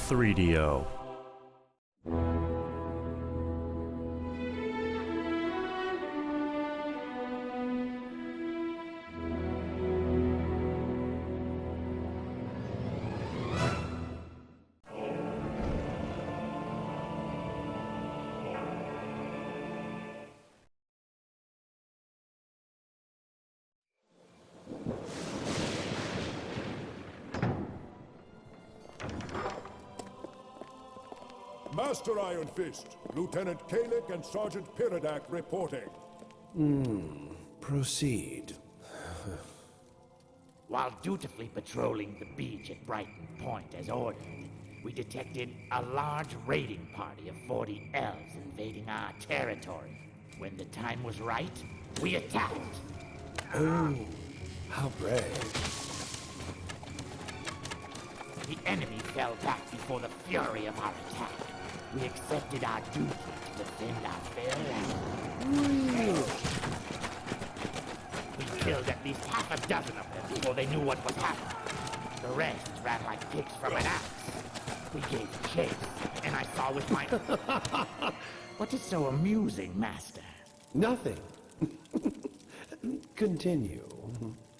3DO. Master Iron Fist, Lieutenant Cleric and Sergeant Pyridak reporting. Proceed. While dutifully patrolling the beach at Brighton Point as ordered, we detected a large raiding party of 40 elves invading our territory. When the time was right, we attacked. Oh, how brave. The enemy fell back before the fury of our attack. We accepted our duty to defend our fair land. We killed at least half a dozen of them before they knew what was happening. The rest ran like pigs from an axe. We gave chase, and I saw with my... What is so amusing, Master? Nothing. Continue.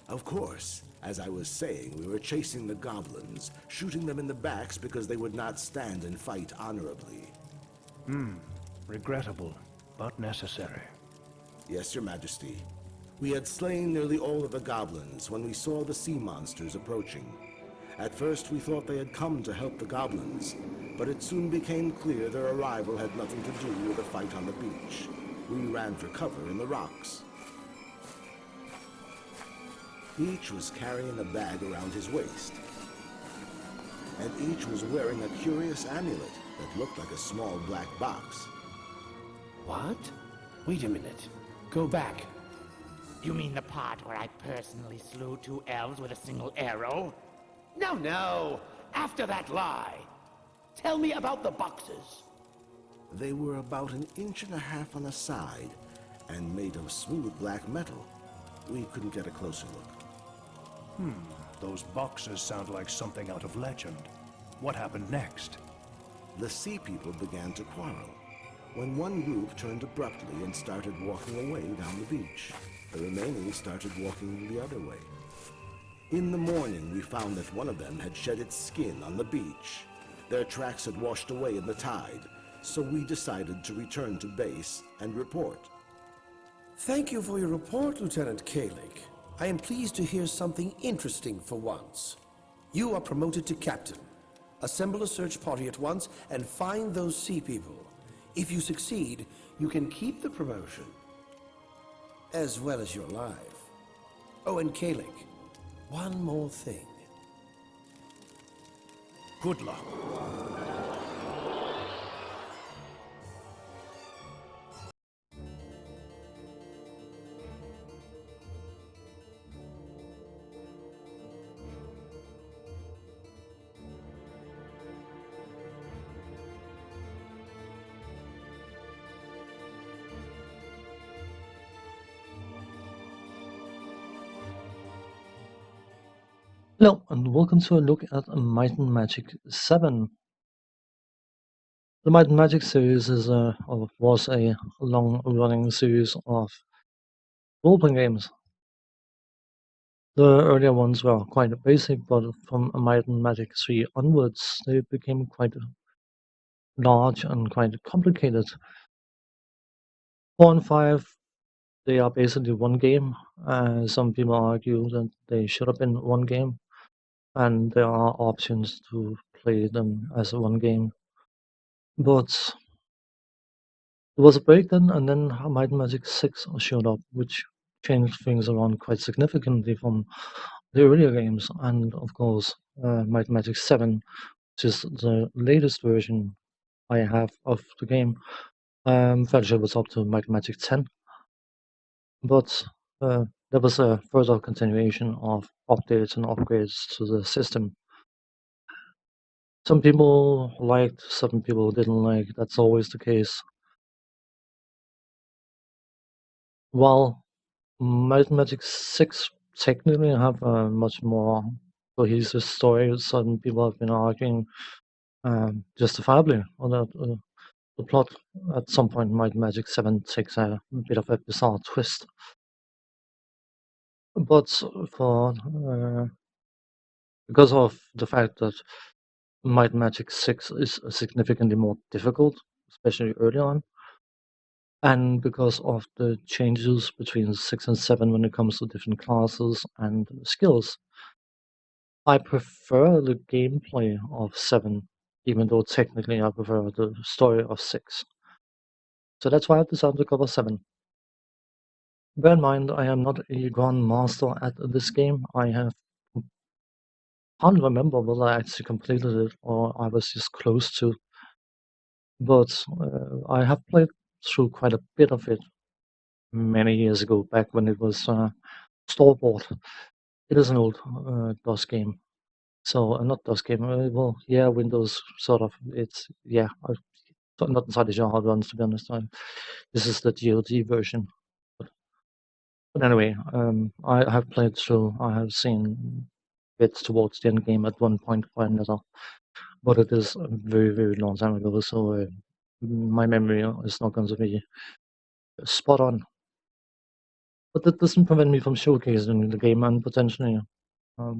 Of course. As I was saying, we were chasing the goblins, shooting them in the backs because they would not stand and fight honorably. Regrettable, but necessary. Yes, Your Majesty. We had slain nearly all of the goblins when we saw the sea monsters approaching. At first we thought they had come to help the goblins, but it soon became clear their arrival had nothing to do with the fight on the beach. We ran for cover in the rocks. Each was carrying a bag around his waist, and each was wearing a curious amulet that looked like a small black box. What? Wait a minute. Go back. You mean the part where I personally slew 2 elves with a single arrow? No. After that lie. Tell me about the boxes. They were about 1.5 inches on the side and made of smooth black metal. We couldn't get a closer look. Those boxes sound like something out of legend. What happened next? The sea people began to quarrel, when one group turned abruptly and started walking away down the beach. The remaining started walking the other way. In the morning, we found that one of them had shed its skin on the beach. Their tracks had washed away in the tide, so we decided to return to base and report. Thank you for your report, Lieutenant Cleric. I am pleased to hear something interesting for once. You are promoted to captain. Assemble a search party at once and find those sea people. If you succeed, you can keep the promotion, as well as your life. Oh, and Cleric, one more thing. Good luck. Hello, and welcome to a look at Might and Magic VII. The Might and Magic series was a long-running series of role-playing games. The earlier ones were quite basic, but from Might and Magic III onwards, they became quite large and quite complicated. 4 and 5, they are basically one game. Some people argue that they should have been one game, and there are options to play them as one game. But there was a break then, and then Might and Magic VI showed up, which changed things around quite significantly from the earlier games. And of course, Might and Magic VII, which is the latest version I have of the game. Fairly sure it was up to Might and Magic X. But there was a further continuation of updates and upgrades to the system. Some people liked, some people didn't like. That's always the case. While Might and Magic VI technically have a much more cohesive story, some people have been arguing justifiably, or that the plot at some point in Might and Magic VII takes a bit of a bizarre twist. But for because of the fact that Might and Magic VI is significantly more difficult, especially early on, and because of the changes between 6 and 7 when it comes to different classes and skills, I prefer the gameplay of 7, even though technically I prefer the story of 6. So that's why I decided to cover 7. Bear in mind, I am not a grandmaster at this game. I can't remember whether I actually completed it or I was just close to. But I have played through quite a bit of it many years ago, back when it was store-bought. It is an old DOS game. So, not DOS game, well, yeah, Windows, sort of. It's, yeah, I'm not entirely sure how it runs, to be honest. This is the GOG version. But anyway, I have played through, I have seen bits towards the end game at one point or another. But it is a very, very long time ago, so my memory is not going to be spot on. But that doesn't prevent me from showcasing the game, and potentially I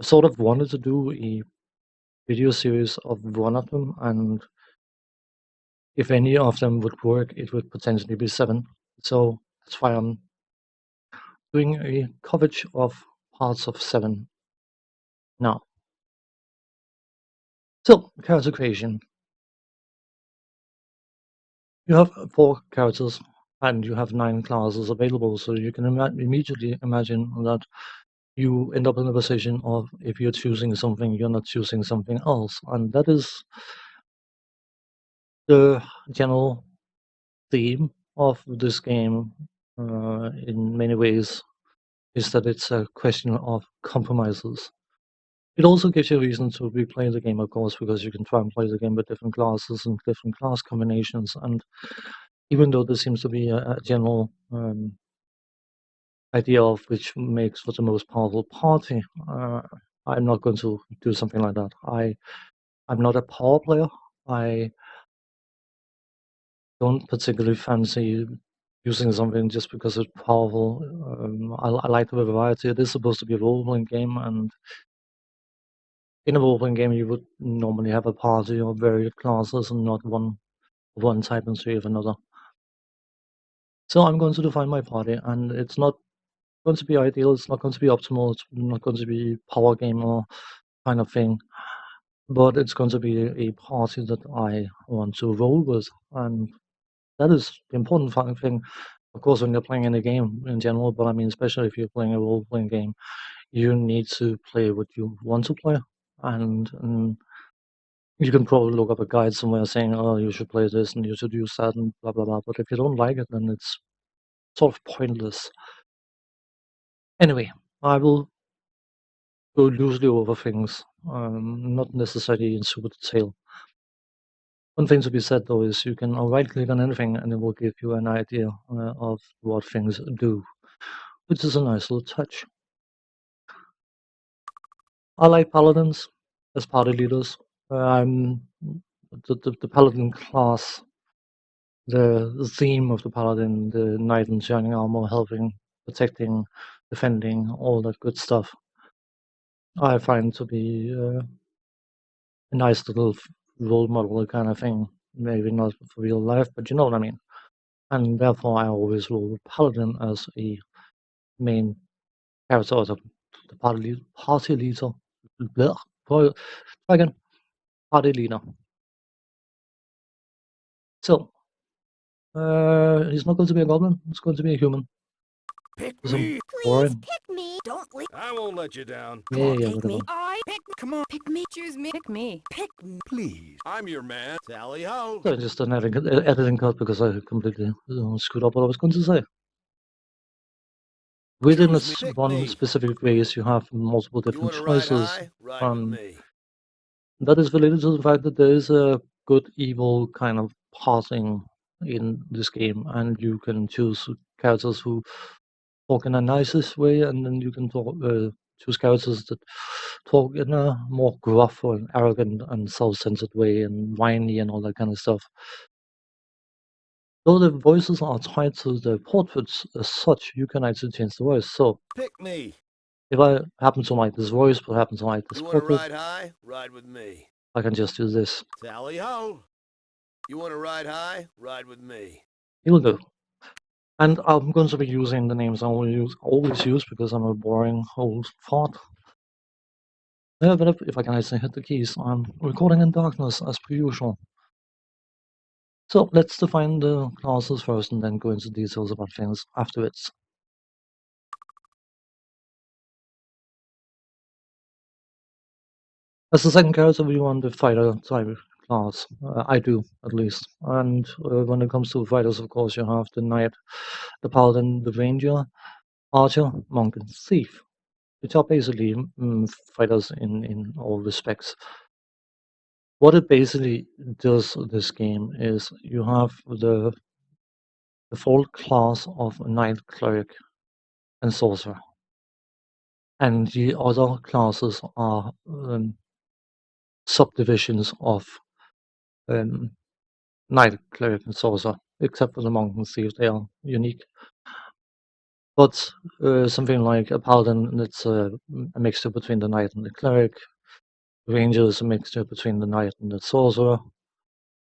sort of wanted to do a video series of one of them, and if any of them would work, it would potentially be 7. So that's why I'm doing a coverage of parts of 7 now. So, character creation. You have 4 characters and you have 9 classes available, so you can immediately imagine that you end up in a position of, if you're choosing something, you're not choosing something else. And that is the general theme of this game, in many ways, is that it's a question of compromises. It also gives you a reason to replay the game, of course, because you can try and play the game with different classes and different class combinations. And even though there seems to be a general idea of which makes for the most powerful party, I'm not going to do something like that. I'm not a power player. I don't particularly fancy using something just because it's powerful. I like the variety. It is supposed to be a role-playing game, and in a role-playing game, you would normally have a party of various classes and not one type and three of another. So I'm going to define my party, and it's not going to be ideal. It's not going to be optimal. It's not going to be power game or kind of thing. But it's going to be a party that I want to roll with, and that is the important thing. Of course, when you're playing any game in general, but I mean, especially if you're playing a role-playing game, you need to play what you want to play, and you can probably look up a guide somewhere saying, "Oh, you should play this and you should use that," and blah blah blah. But if you don't like it, then it's sort of pointless. Anyway, I will go loosely over things, not necessarily in super detail. One thing to be said though is you can right-click on anything and it will give you an idea of what things do, which is a nice little touch. I like paladins as party leaders. I'm the paladin class, the theme of the paladin, the knight in shining armor, helping, protecting, defending, all that good stuff, I find to be a nice little role model kind of thing. Maybe not for real life, but you know what I mean. And therefore, I always roll paladin as a main character, or the party leader. Blech, try again. Party leader. So, he's not going to be a goblin. He's going to be a human. Pick Some me! boring. Pick me. Don't leave. I won't let you down. Yeah, Take whatever. me. I pick. Come on. Pick me. Choose me. Pick me. Pick me. Please. I'm your man. Tally ho! So just an editing cut because I completely screwed up what I was going to say. Within Choose me, this pick one me. specific race, you have multiple You different want to ride choices. high? Ride with me. That is related to the fact that there is a good evil kind of pathing in this game, and you can choose characters who talk in a nicest way, and then you can choose characters that talk in a more gruff or arrogant and self-centered way and whiny and all that kind of stuff. Though the voices are tied to the portraits as such, you can actually change the voice. So Pick me. if I happen to like this voice, but happen to like this You want to portrait, ride high? Ride with me. I can just do this. Tally ho. You want to ride high? Ride with me. It'll do. And I'm going to be using the names I always use because I'm a boring old fart. Yeah, but if I can actually hit the keys, I'm recording in darkness as per usual. So let's define the classes first and then go into details about things afterwards. As the second character, we want the fighter type class. I do, at least. And when it comes to fighters, of course, you have the knight, the paladin, the ranger, archer, monk, and thief, which are basically fighters in all respects. What it basically does this game is you have the default class of knight, cleric, and sorcerer, and the other classes are subdivisions of knight, cleric, and sorcerer, except for the monk and thief, they are unique. But something like a paladin, it's a mixture between the knight and the cleric. The ranger is a mixture between the knight and the sorcerer.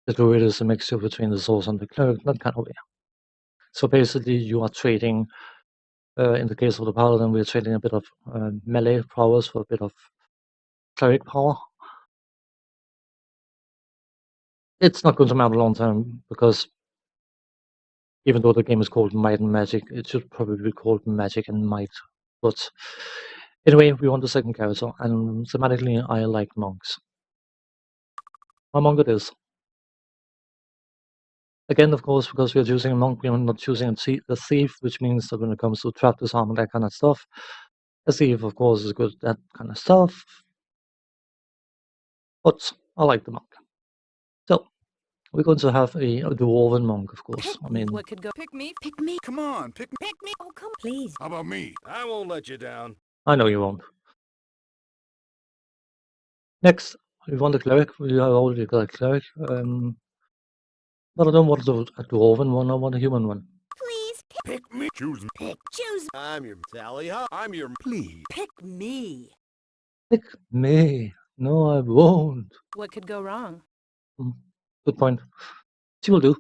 The druid is a mixture between the sorcerer and the cleric, that kind of way. So basically, you are trading. In the case of the paladin, we are trading a bit of melee prowess for a bit of cleric power. It's not going to matter long term because even though the game is called Might and Magic, it should probably be called Magic and Might. But anyway, we want the second character, and thematically, I like monks. My monk it is. Again, of course, because we are choosing a monk, we are not choosing a thief, which means that when it comes to trap disarm and that kind of stuff, a thief, of course, is good at that kind of stuff. But I like the monk. So we're going to have a dwarven monk, of course. I mean, What could go? Pick me. Pick me. Come on, pick me. Pick me. Oh, come. Please. How about me? I won't let you down. I know you won't. Next, we want a cleric. We have already got a cleric. But I don't want a dwarven one. I want a human one. Please. Pick me. Choose me. Pick. Choose. I'm your tally ho. I'm your Please. Pick me. Pick me. No, I won't. What could go wrong? Good point. She will do.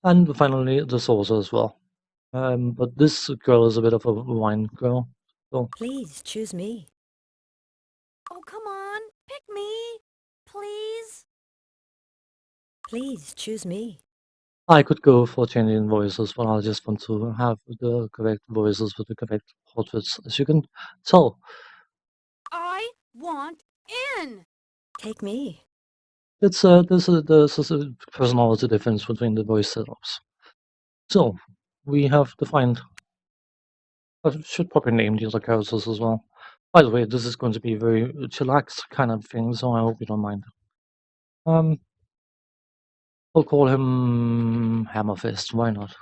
And finally, the sorcerer as well. But this girl is a bit of a wine girl. So Please choose me. Oh, come on. Pick me. Please. Please choose me. I could go for changing voices, but I just want to have the correct voices with the correct portraits. As you can tell, I want in. Take me. there's a personality difference between the voice setups. So we have defined. I should probably name the other characters as well. By the way, this is going to be a very chillax kind of thing, so I hope you don't mind. I'll call him Hammerfist. Why not?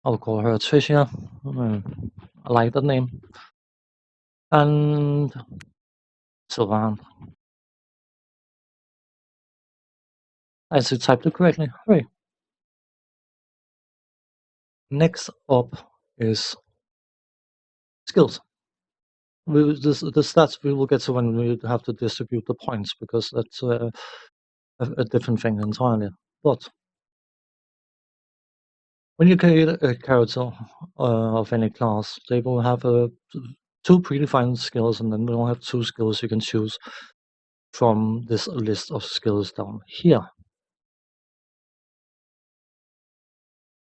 I'll call her Tricia. I like that name. And Sylvan. I actually typed it correctly. Hooray. Next up is skills. The stats we will get to when we have to distribute the points, because that's a different thing entirely. But when you create a character of any class, they will have two predefined skills, and then we'll have two skills you can choose from this list of skills down here.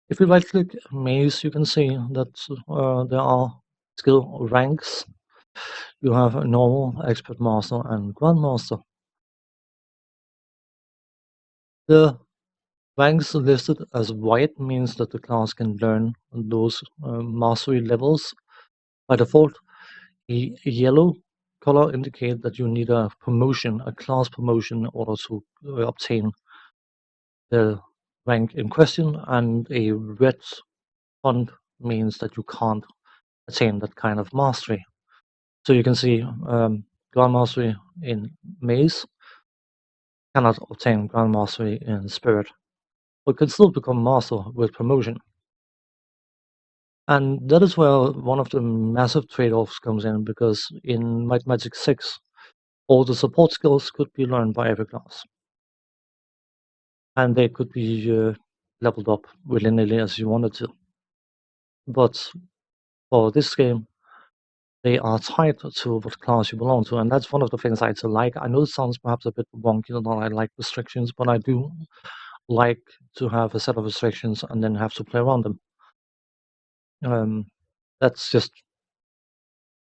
If you right click Maze, you can see that there are skill ranks. You have a normal, expert master, and grandmaster. The ranks listed as white means that the class can learn those mastery levels. By default, a yellow color indicates that you need a promotion, a class promotion, in order to obtain the rank in question, and a red font means that you can't attain that kind of mastery. So you can see Grand Mastery in Maze cannot obtain Grand Mastery in Spirit, but can still become Master with promotion. And that is where one of the massive trade-offs comes in, because in Might Magic VI, all the support skills could be learned by every class. And they could be leveled up willy-nilly as you wanted to. But for this game, they are tied to what class you belong to, and that's one of the things I actually like. I know it sounds perhaps a bit wonky that I like restrictions, but I do like to have a set of restrictions and then have to play around them. That's just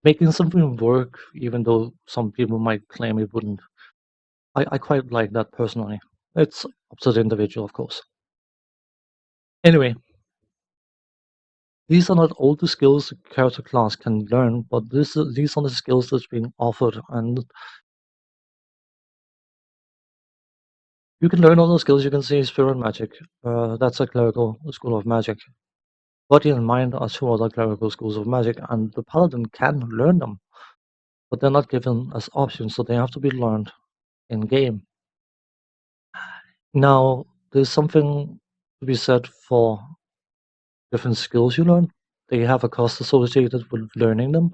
making something work, even though some people might claim it wouldn't. I quite like that personally. It's up to the individual, of course. Anyway, these are not all the skills the character class can learn, but these are the skills that's being offered, and you can learn all those skills. You can see Spirit Magic. That's a clerical school of magic. Body and Mind are two other clerical schools of magic, and the Paladin can learn them, but they're not given as options, so they have to be learned in game. Now, there's something to be said for different skills you learn. They have a cost associated with learning them,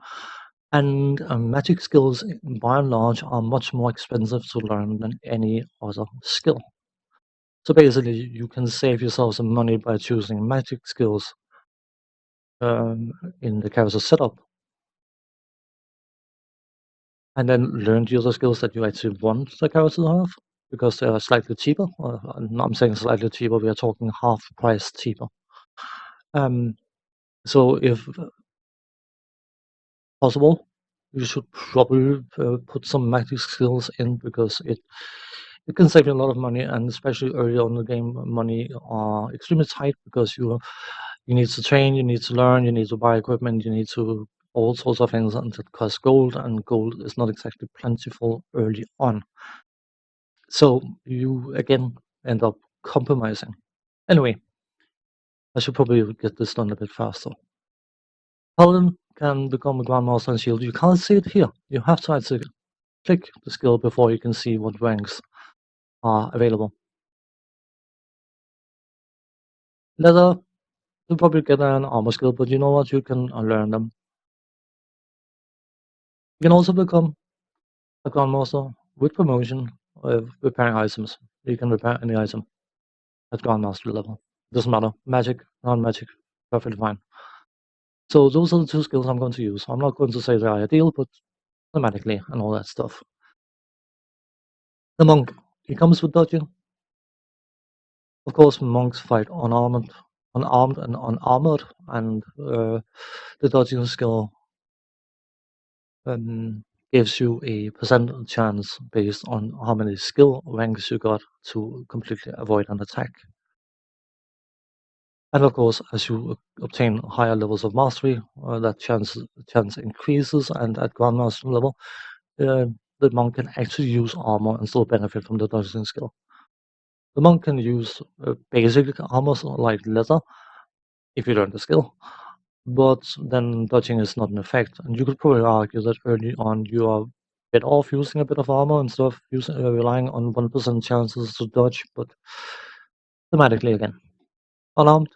and magic skills, by and large, are much more expensive to learn than any other skill. So basically, you can save yourself some money by choosing magic skills in the character setup, and then learn the other skills that you actually want the character to have, because they are slightly cheaper. I'm saying slightly cheaper, we are talking half price cheaper. So if possible, you should probably put some magic skills in, because it can save you a lot of money, and especially early on in the game, money are extremely tight, because you need to train, you need to learn, you need to buy equipment, you need to all sorts of things, and it costs gold, and gold is not exactly plentiful early on. So you again end up compromising. Anyway, I should probably get this done a bit faster. Paladin can become a Grandmaster and Shield. You can't see it here. You have to actually click the skill before you can see what ranks are available. Leather, you'll probably get an armor skill, but you know what? You can learn them. You can also become a Grandmaster with promotion of repairing items. You can repair any item at Grandmaster level. Doesn't matter. Magic, non-magic, perfectly fine. So those are the two skills I'm going to use. I'm not going to say they're ideal, but thematically and all that stuff. The monk, he comes with dodging. Of course, monks fight unarmed and unarmored, and the dodging skill gives you a percent chance based on how many skill ranks you got to completely avoid an attack. And of course, as you obtain higher levels of mastery, that chance increases, and at Grandmaster level, the monk can actually use armor and still benefit from the dodging skill. The monk can use basic armor like leather if you learn the skill, but then dodging is not an effect. And you could probably argue that early on you are better off using a bit of armor instead of relying on 1% chances to dodge, but thematically again. Unarmed.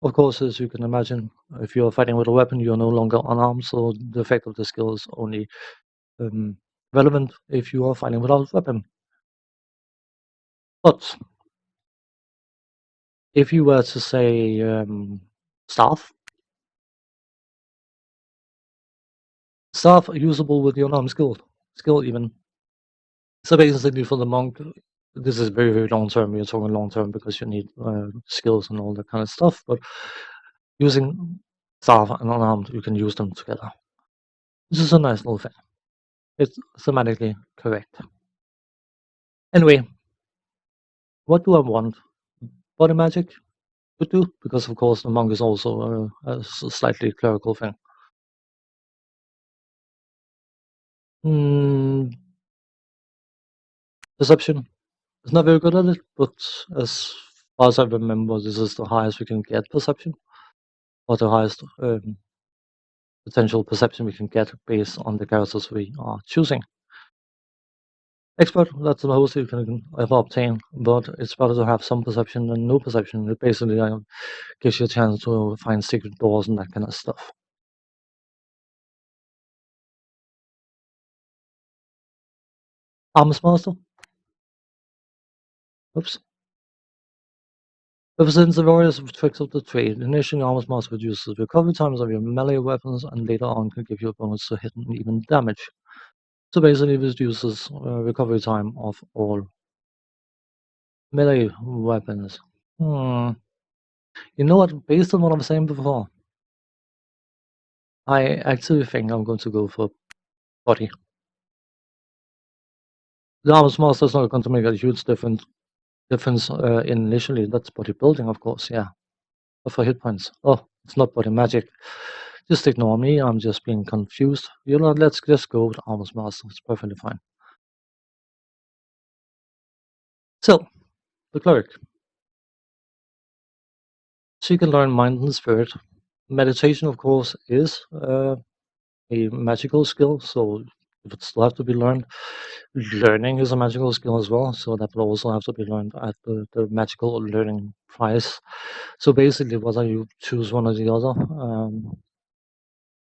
Of course, as you can imagine, if you're fighting with a weapon, you're no longer unarmed, so the effect of the skill is only relevant if you are fighting without a weapon. But if you were to say staff usable with your unarmed skill even. So basically for the monk, this is very, very long term. You're talking long term because you need skills and all that kind of stuff, but using staff and unarmed, you can use them together. This is a nice little thing. It's thematically correct. Anyway, what do I want? Body magic could do, because of course the monk is also a slightly clerical thing. Perception, It's not very good at it, but as far as I remember, this is the highest we can get perception, or the highest potential perception we can get based on the characters we are choosing. Expert, that's the most you can ever obtain, but it's better to have some perception than no perception. It basically gives you a chance to find secret doors and that kind of stuff. Arms Master. Oops. Represents the various tricks of the trade. Initially, Arms Master reduces recovery times of your melee weapons, and later on can give you a bonus to hit and even damage. So basically, it reduces recovery time of all melee weapons. You know what? Based on what I was saying before, I actually think I'm going to go for body. The Arms Master is not going to make a huge difference initially. That's bodybuilding, of course, yeah. But for hit points, oh, it's not body magic. Just ignore me. I'm just being confused. You know, let's just go with Arms Master. It's perfectly fine. So, the Cleric. So you can learn Mind and Spirit. Meditation, of course, is a magical skill, so it would still have to be learned. Learning is a magical skill as well, so that will also have to be learned at the magical learning price. So basically, whether you choose one or the other,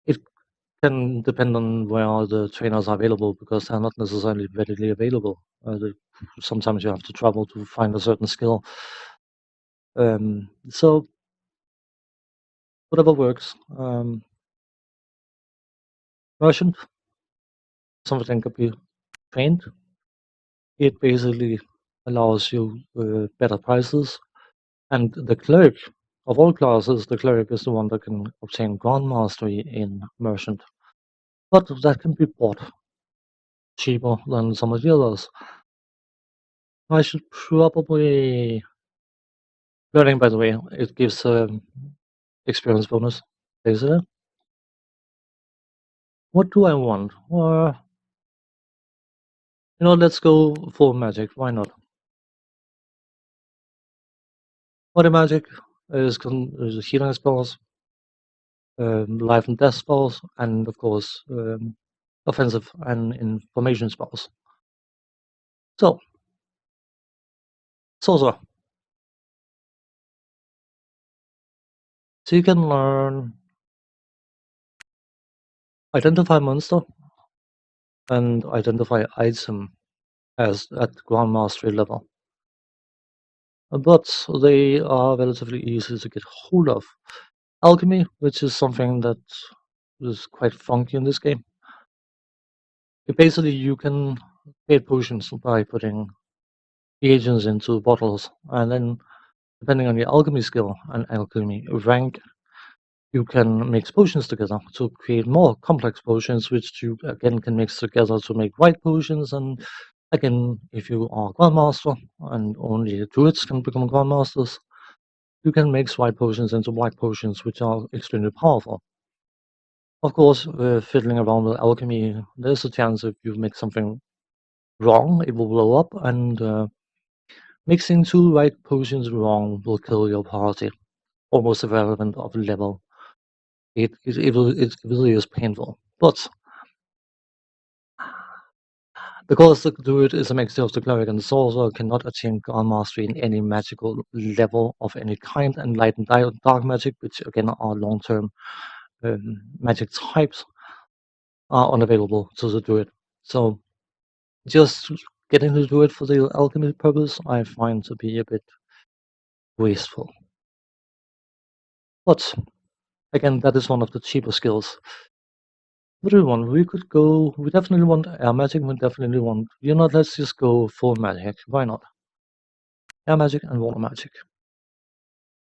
it can depend on where the trainers are available, because they're not necessarily readily available. Sometimes you have to travel to find a certain skill. So whatever works. Merchant, something can be trained. It basically allows you better prices. And the Cleric, of all classes, the Cleric is the one that can obtain Grand Mastery in Merchant. But that can be bought cheaper than some of the others. I should probably... Learning, by the way, it gives experience bonus, basically. What do I want? Let's go for magic. Why not? Body magic is healing spells, life and death spells, and of course, offensive and information spells. So, sorcerer. So you can learn identify monster and identify item as at Grand Mastery level. But they are relatively easy to get hold of. Alchemy, which is something that is quite funky in this game. Basically, you can create potions by putting reagents into bottles, and then depending on your alchemy skill and alchemy rank, you can mix potions together to create more complex potions, which you again can mix together to make white potions. And again, if you are Grandmaster, and only druids can become Grandmasters, you can mix white potions into black potions, which are extremely powerful. Of course, fiddling around with alchemy, there's a chance if you make something wrong, it will blow up, and mixing two white potions wrong will kill your party, almost irrelevant of level. It really is painful. But because the druid is a mixture of the cleric and the sorcerer, cannot achieve Grand Mastery in any magical level of any kind, and light and dark magic, which again are long-term magic types, are unavailable to the druid. So just getting to do it for the alchemy purpose, I find to be a bit wasteful. But again, that is one of the cheaper skills. What do we want? We definitely want air magic, we definitely want, let's just go for magic. Why not? Air magic and water magic.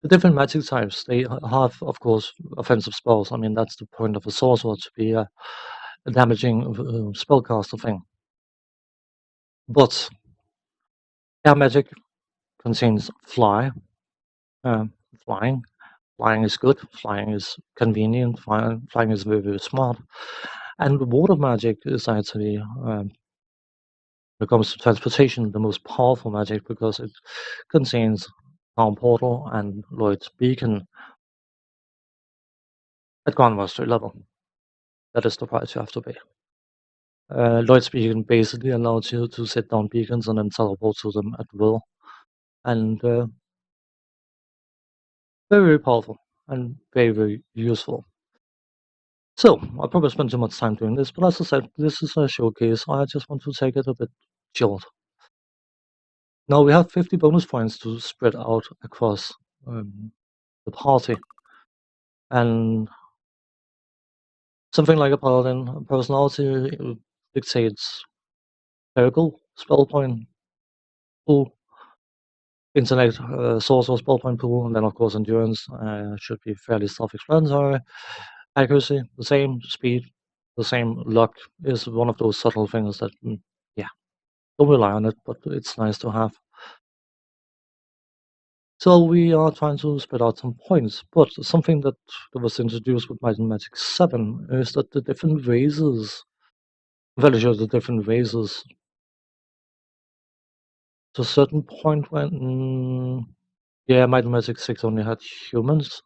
The different magic types, they have, of course, offensive spells. I mean, that's the point of a sorcerer, to be a damaging spellcaster thing. But air magic contains flying. Flying is good, flying is convenient, flying is very, very smart. And water magic is actually When it comes to transportation, the most powerful magic because it contains Town Portal and Lloyd's Beacon at Grandmaster level. That is the price you have to pay. Lloyd's Beacon basically allows you to set down beacons and then teleport to them at will. And very, very powerful and very, very useful. So, I probably spent too much time doing this, but as I said, this is a showcase. I just want to take it a bit chilled. Now we have 50 bonus points to spread out across the party. And something like a paladin personality dictates clerical spell point pool, intellect sorcerer spell point pool, and then of course endurance should be fairly self-explanatory. Accuracy, the same. Speed, the same. Luck is one of those subtle things that, yeah, don't rely on it, but it's nice to have. So we are trying to spread out some points, but something that was introduced with Might and Magic VII is that the different races, very sure the different races, to a certain point when, yeah, Might and Magic VI only had humans,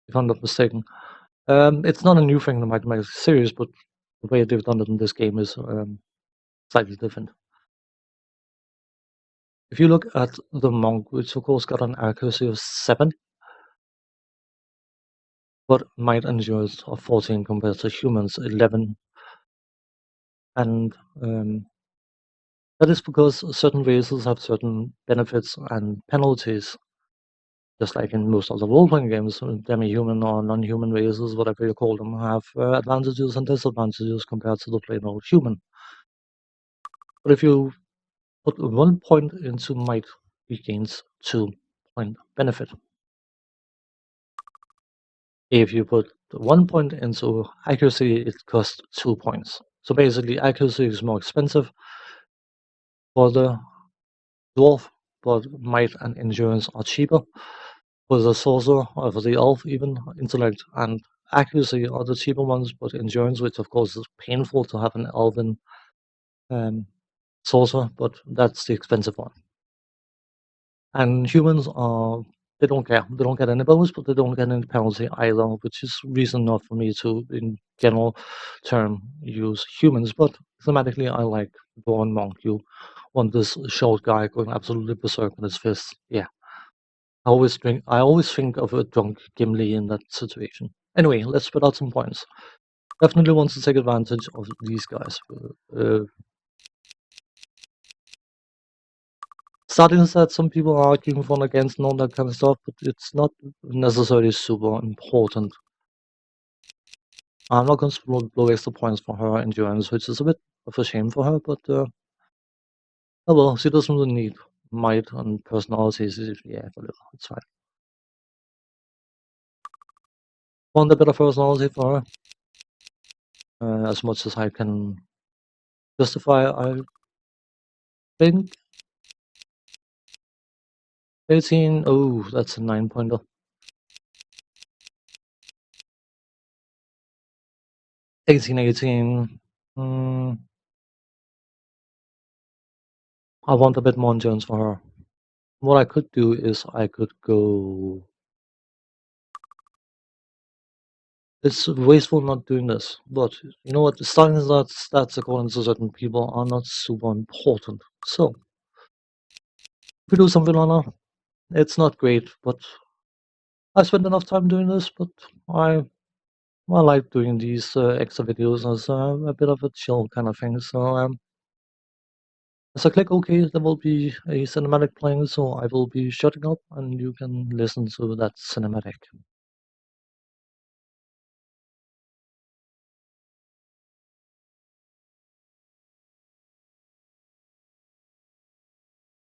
if I'm not mistaken. It's not a new thing in the Might and Magic series, but the way they've done it in this game is slightly different. If you look at the monk, which of course got an accuracy of 7, but might and endurance of 14 compared to humans 11, and that is because certain races have certain benefits and penalties, just like in most other role-playing games. Demi-human or non-human races, whatever you call them, have advantages and disadvantages compared to the plain old human. But if you put 1 point into might, it gains 2 point benefit. If you put 1 point into accuracy, it costs 2 points. So basically, accuracy is more expensive for the dwarf, but might and endurance are cheaper. For the sorcerer, or for the elf even, intellect and accuracy are the cheaper ones, but endurance, which of course is painful to have an elven sorcerer, but that's the expensive one. And humans are, they don't care. They don't get any bonus, but they don't get any penalty either, which is reason enough for me to, in general term, use humans. But thematically, I like Dwarven Monk. You want this short guy going absolutely berserk with his fists. Yeah. I always think of a drunk Gimli in that situation. Anyway, let's spread out some points. Definitely want to take advantage of these guys. Starting that some people are arguing for and against and all that kind of stuff, but it's not necessarily super important. I'm not going to blow extra points for her endurance, which is a bit of a shame for her, but oh well, she doesn't really need might and personalities. Yeah, whatever, it's fine. Want a bit of personality for her, as much as I can justify, I think. 18, oh, that's a 9-pointer. 18. I want a bit more endurance for her. What I could do is I could go. It's wasteful not doing this, but you know what? Starting stats according to certain people are not super important. So if we do something on her, it's not great, but I spend enough time doing this. But I like doing these extra videos as a bit of a chill kind of thing. So as I click OK, there will be a cinematic playing, so I will be shutting up and you can listen to that cinematic.